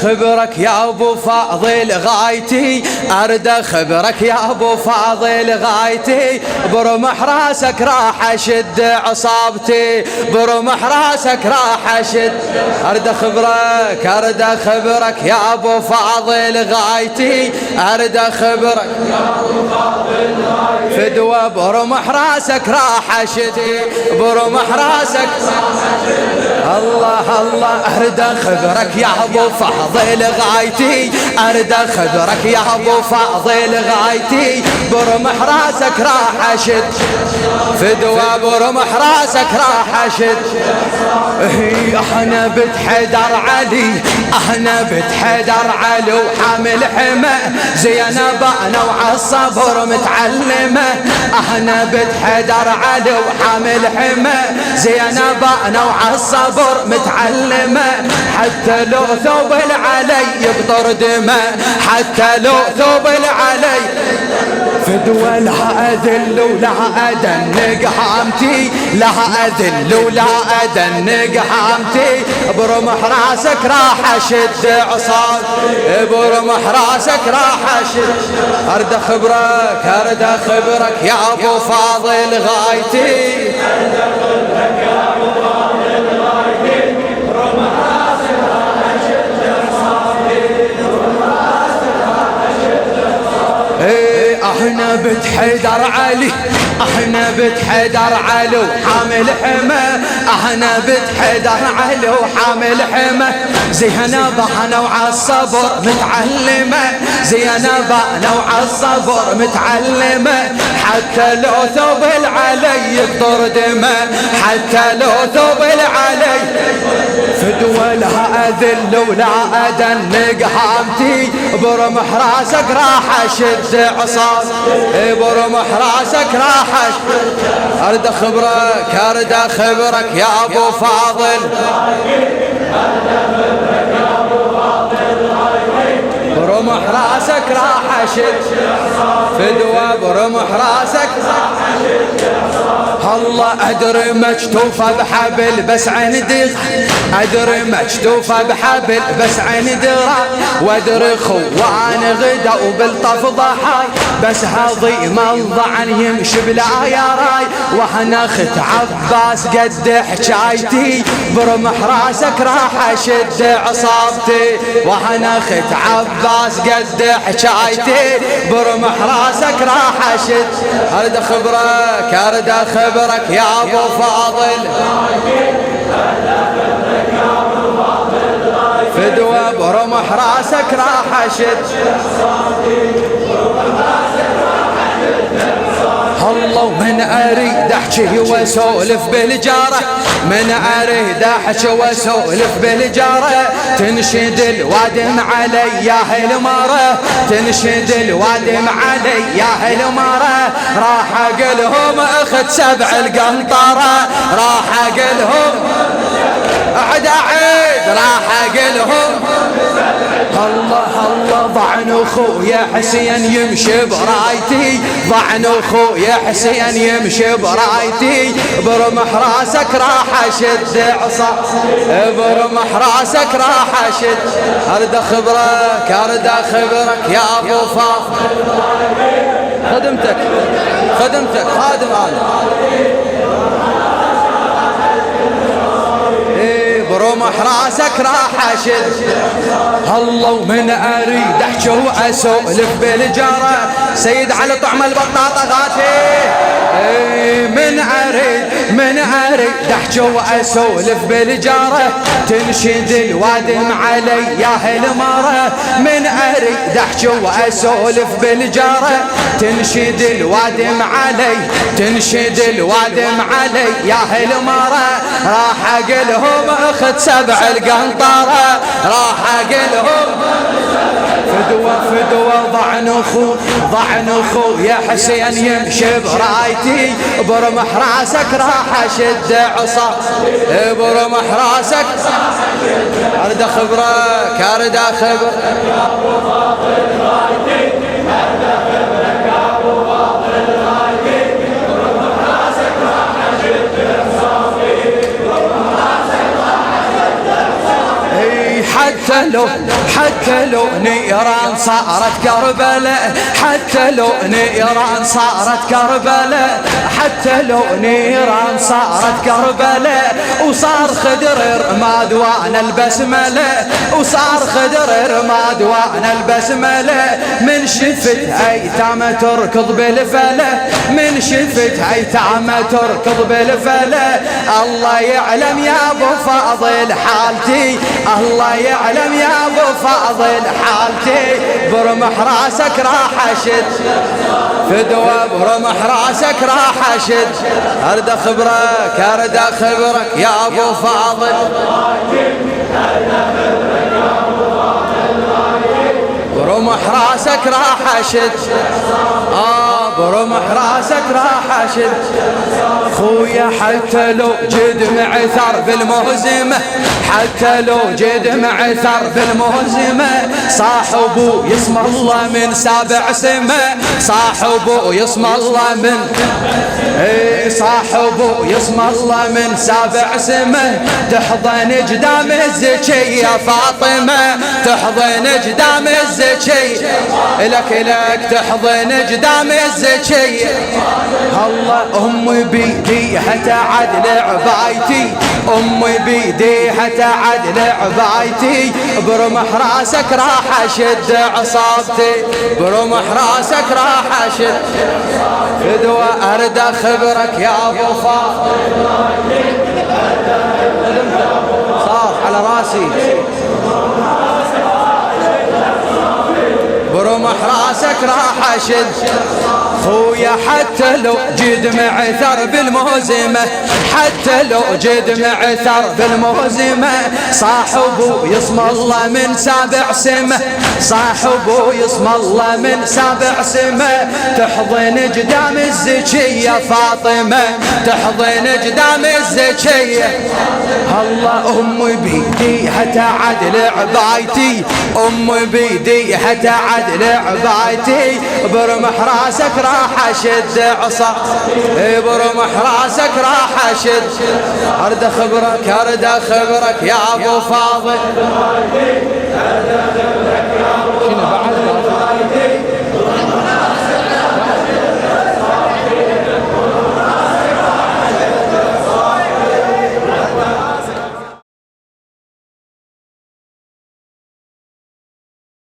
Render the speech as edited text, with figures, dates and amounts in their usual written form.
خبرك يا ابو فاضل غايتي، ارد خبرك يا ابو فاضل غايتي، برمح راسك راح اشد عصابتي، برمح راسك راح اشد. ارد خبرك يا ابو فاضل غايتي، ارد خبرك يا ابو فاضل غايتي، فدوى برمح راسك راح اشد، برمح راسك الله الله. ارد خبرك يا ابو فاضل غايتي، ارد خبرك يا ابو فاضل غايتي، برمح راسك راح اشد، فدوى برمح راسك راح اشد. احنا بنت حيدر علي، احنا بنت حيدر علي وحامل حمى، زينب انا وعالصبر متعلمه، احنا بنت حيدر علي وحامل حمى، زينب انا وعالصبر متعلمه، حتى لو ثوب العلي يقطر دمه، حتى لو ثوب العلي فدوى. لا اذل ولا ادنق حامتي، لا اذل ولا ادنق حامتي، برمح راسك راح اشد عصام، برمح راسك راح اشد. ارد خبرك يا ابو فاضل غايتي، ارد خبرك يا ابو فاضل غايتي، برمح راسك راح اشد عصام، برمح راسك راح اشد عصام. احنا بنت حيدر علي، احنا بنت حيدر علي وحامل حمى، احنا بنت حيدر علي وحامل حمى، زينب انا وعالصبر متعلمه، زينب انا وعالصبر متعلمه، حتى لو ثوب العلي يقطر دمه، حتى لو ثوب العلي فدوى. لا اذل ولا ادنق حامتي، برمح راسك راح اشد عصام، برمح راسك راح اشد. ارد خبرك يا ابو فاضل، برمح راسك راح اشد، فدوى برمح راسك راح اشد. الله ادري مكتوفه بحبل بس عندي، ادري مكتوفه بحبل بس عندي، وادري خوان غدا وبالطف ضحاي، بس هضيم الضعن يمشي بلا يا راي، وانا اخت عباس قد حكايتي، برمح راسك راح اشد عصابتي، وانا اخت عباس قد حكايتي، برمح راسك راح اشد. ارد خبرك يا ابو فاضل، فدوى برمح راسك راح اشد. الله ومن اريد احكي واسولف بالجاره، من اريد احكي واسولف بالجاره، تنشد الوادم علي يا هالمره، تنشد الوادم علي يا هالمره، راح اقلهم اخت سبع القنطره، راح اقلهم اعد راح اقلهم. الله الله ضعن اخويا حسين يمشي برايتي، ضعن اخويا حسين يمشي برايتي، برمح راسك راح اشد عصا، برمح راسك راح اشد. ارد خبرك يا ابو فاضل، خدمتك خادم انا، برمح راسك راح اشد. الله ومن اريد احكي واسولف بالجاره، سيد علي طعم البطاطا غاتي، من اريد احكي واسولف بالجاره، تنشد الوادم علي يا هالمره، من اريد احكي واسولف بالجاره، تنشد الوادم علي، تنشد الوادم علي يا هالمره، راح اقلهم اخت سبع القنطره، راح اقلهم فدوى ضعن اخو يا حسين يمشي برايتي، برمح راسك راح اشد عصا، برمح راسك. ارد خبرك يا ابو فاضل غايتي، لو نيران صارت كربلاء، حتى لو نيران صارت كربلاء، حتى لو نيران صارت كربلاء، وصار خدر رماد وانا البسمله، وصار خدر رماد وانا البسمله، من شفت ايتام تركض بالفله، من شفت ايتام تركض بالفله، الله يعلم يا ابو فاضل حالتي، الله يعلم يا ابو فاضل حالتي، برمح راسك راح اشد فدوى، برمح راسك راح اشد، ارد اخبرك ارد اخبرك يا ابو فاضل، برمح راسك راح اشد، برمح راسك راح اشد، خويا حتى لو جد معثر بالمهزمة، حتى لو جد معثر بالمهزمة، صاحبو يسمى الله من سابع سمة، صاحبو يسمى الله من صاحبو يسمى الله من سابع سمة، تحضن قدام الزكية فاطمة، تحضن قدام الزكية لك تحضن قدام الزكية، الله أمي بيديها تعدل عبايتي، أمي بيديها تعدل عبايتي، برمح راسك راح أشد عصابتي، برمح راسك راح أشد فدوى، أرد أخبرك يا أبو فاضل، صار على راسي، برمح راسك راح أشد، خويا حتى لو جد معثر بالمهزمة، حتى لو جد معثر بالمهزمة، صاحبو يسمى الله من سابع سمة، صاحبو يسمى الله من سابع سمة، تحضن قدام الزكية فاطمة، تحضن قدام الزكية، الله أمي بيديها تعدل عبايتي، أمي بيديها تعدل عبايتي، برمح راسك راح أشد عصا، برمح راسك راح أشد، أرد أخبرك أرد أخبرك يا أبو فاضل،